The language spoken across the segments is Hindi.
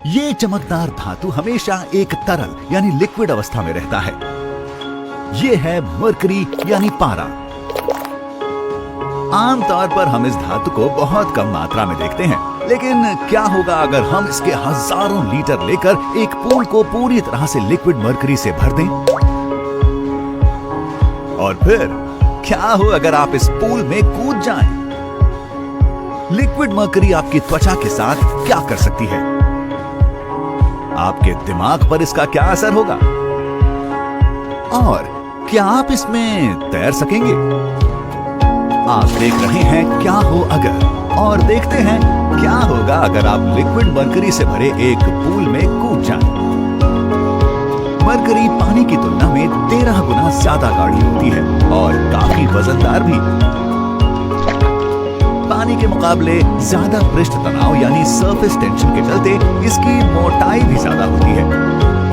ये चमकदार धातु हमेशा एक तरल यानी लिक्विड अवस्था में रहता है। ये है मरकरी यानी पारा। आमतौर पर हम इस धातु को बहुत कम मात्रा में देखते हैं, लेकिन क्या होगा अगर हम इसके हजारों लीटर लेकर एक पूल को पूरी तरह से लिक्विड मरकरी से भर दें? और फिर क्या हो अगर आप इस पूल में कूद जाएं? लिक्विड मरकरी आपकी त्वचा के साथ क्या कर सकती है? आपके दिमाग पर इसका क्या असर होगा? और क्या आप इसमें तैर सकेंगे? आप देख रहे हैं क्या हो अगर, और देखते हैं क्या होगा अगर आप लिक्विड मरकरी से भरे एक पूल में कूद जाएं। मरकरी पानी की तुलना में 13 गुना ज्यादा गाढ़ी होती है और काफी वजनदार भी। पानी के मुकाबले ज्यादा पृष्ठ तनाव यानी सरफेस टेंशन के चलते इसकी मोटाई भी ज्यादा होती है।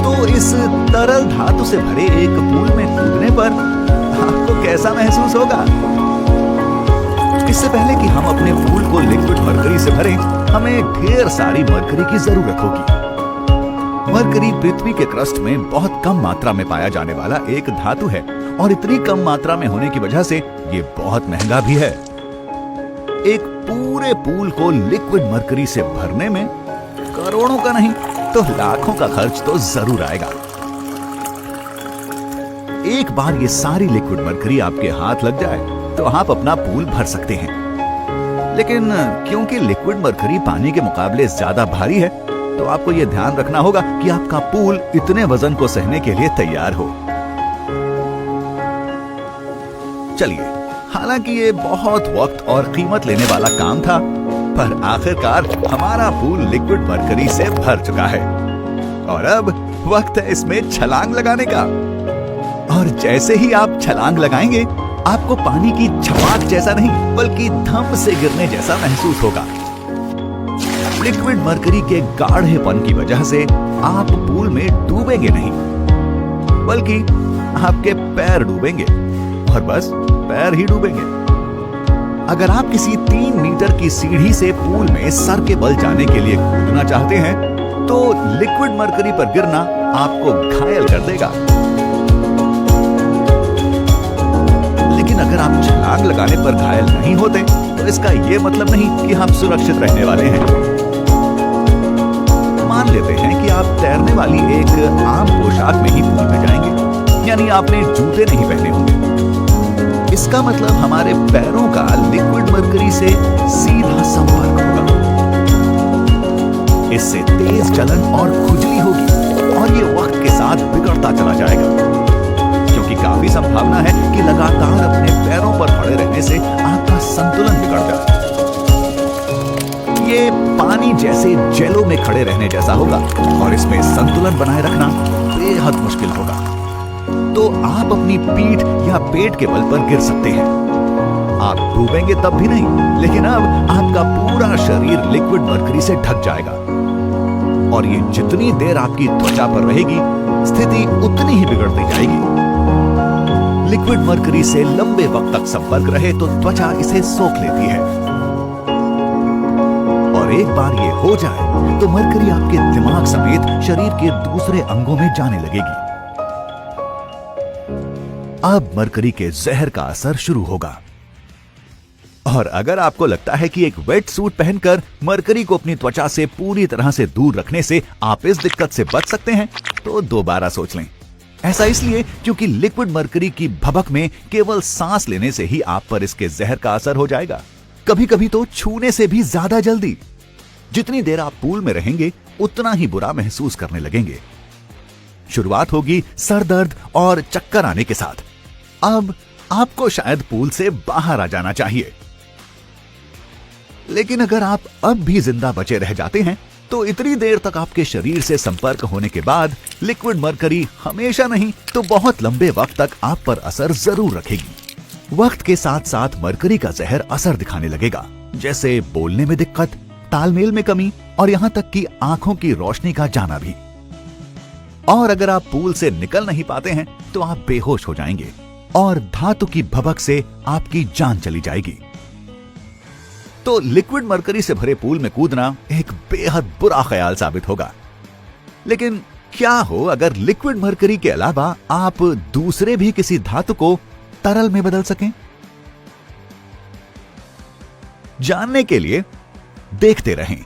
तो इस तरल धातु से भरे एक पूल में कूदने पर आपको कैसा महसूस होगा? इससे पहले कि हम अपने पूल को लिक्विड मरकरी से भरें, हमें ढेर सारी मरकरी की जरूरत होगी। मरकरी पृथ्वी के क्रस्ट में बहुत कम मात्रा में पाया जाने वाला एक धातु है और इतनी कम मात्रा में होने की वजह से ये बहुत महंगा भी है। एक पूरे पूल को लिक्विड मरकरी से भरने में करोड़ों का नहीं तो लाखों का खर्च तो जरूर आएगा। एक बार ये सारी लिक्विड मरकरी आपके हाथ लग जाए तो आप अपना पूल भर सकते हैं। लेकिन क्योंकि लिक्विड मरकरी पानी के मुकाबले ज्यादा भारी है, तो आपको यह ध्यान रखना होगा कि आपका पूल इतने वजन को सहने के लिए तैयार हो। चलिए, हालांकि ये बहुत वक्त और कीमत लेने वाला काम था, पर आखिरकार हमारा पूल लिक्विड मरकरी से भर चुका है और अब वक्त है इसमें छलांग लगाने का। और जैसे ही आप छलांग लगाएंगे, आपको पानी की छपाक जैसा नहीं बल्कि धम से गिरने जैसा महसूस होगा। लिक्विड मरकरी के गाढ़ेपन की वजह से आप पूल में डूबेंगे नहीं, बल्कि आपके पैर डूबेंगे और बस पैर ही डूबेंगे। अगर आप किसी 3 मीटर की सीढ़ी से पूल में सर के बल जाने के लिए कूदना चाहते हैं, तो लिक्विड मरकरी पर गिरना आपको घायल कर देगा। लेकिन अगर आप छलांग लगाने पर घायल नहीं होते, तो इसका यह मतलब नहीं कि आप सुरक्षित रहने वाले हैं। मान लेते हैं कि आप तैरने वाली एक आम पोशाक में ही पूल में जाएंगे, यानी आपने जूते नहीं पहने होंगे। इसका मतलब हमारे पैरों का लिक्विड मरकरी से सीधा संपर्क होगा। इससे तेज जलन और खुजली होगी और ये वक्त के साथ बिगड़ता चला जाएगा, क्योंकि काफी संभावना है कि लगातार अपने पैरों पर खड़े रहने से आपका संतुलन बिगड़ जाए। ये पानी जैसे जेलों में खड़े रहने जैसा होगा और इसमें संतुलन बनाए रखना बेहद मुश्किल होगा। तो आप अपनी पीठ या पेट के बल पर गिर सकते हैं। आप डूबेंगे तब भी नहीं, लेकिन अब आपका पूरा शरीर लिक्विड मरकरी से ढक जाएगा और ये जितनी देर आपकी त्वचा पर रहेगी, स्थिति उतनी ही बिगड़ती जाएगी। लिक्विड मरकरी से लंबे वक्त तक संपर्क रहे तो त्वचा इसे सोख लेती है और एक बार ये हो जाए तो मरकरी आपके दिमाग समेत शरीर के दूसरे अंगों में जाने लगेगी। अब मरकरी के जहर का असर शुरू होगा। और अगर आपको लगता है कि एक वेट सूट पहनकर मरकरी को अपनी त्वचा से पूरी तरह से दूर रखने से आप इस दिक्कत से बच सकते हैं, तो दोबारा सोच लें। ऐसा इसलिए क्योंकि लिक्विड मरकरी की भभक में केवल सांस लेने से ही आप पर इसके जहर का असर हो जाएगा, कभी कभी तो छूने से भी ज्यादा जल्दी। जितनी देर आप पूल में रहेंगे, उतना ही बुरा महसूस करने लगेंगे। शुरुआत होगी सर दर्द और चक्कर आने के साथ। अब आपको शायद पूल से बाहर आ जाना चाहिए, लेकिन अगर आप अब भी जिंदा बचे रह जाते हैं, तो इतनी देर तक आपके शरीर से संपर्क होने के बाद लिक्विड मरकरी हमेशा नहीं तो बहुत लंबे वक्त तक आप पर असर जरूर रखेगी। वक्त के साथ साथ मरकरी का जहर असर दिखाने लगेगा, जैसे बोलने में दिक्कत, तालमेल में कमी और यहां तक कि आंखों की रोशनी का जाना भी। और अगर आप पूल से निकल नहीं पाते हैं, तो आप बेहोश हो जाएंगे और धातु की भभक से आपकी जान चली जाएगी। तो लिक्विड मरकरी से भरे पूल में कूदना एक बेहद बुरा ख्याल साबित होगा। लेकिन क्या हो अगर लिक्विड मरकरी के अलावा आप दूसरे भी किसी धातु को तरल में बदल सकें? जानने के लिए देखते रहें।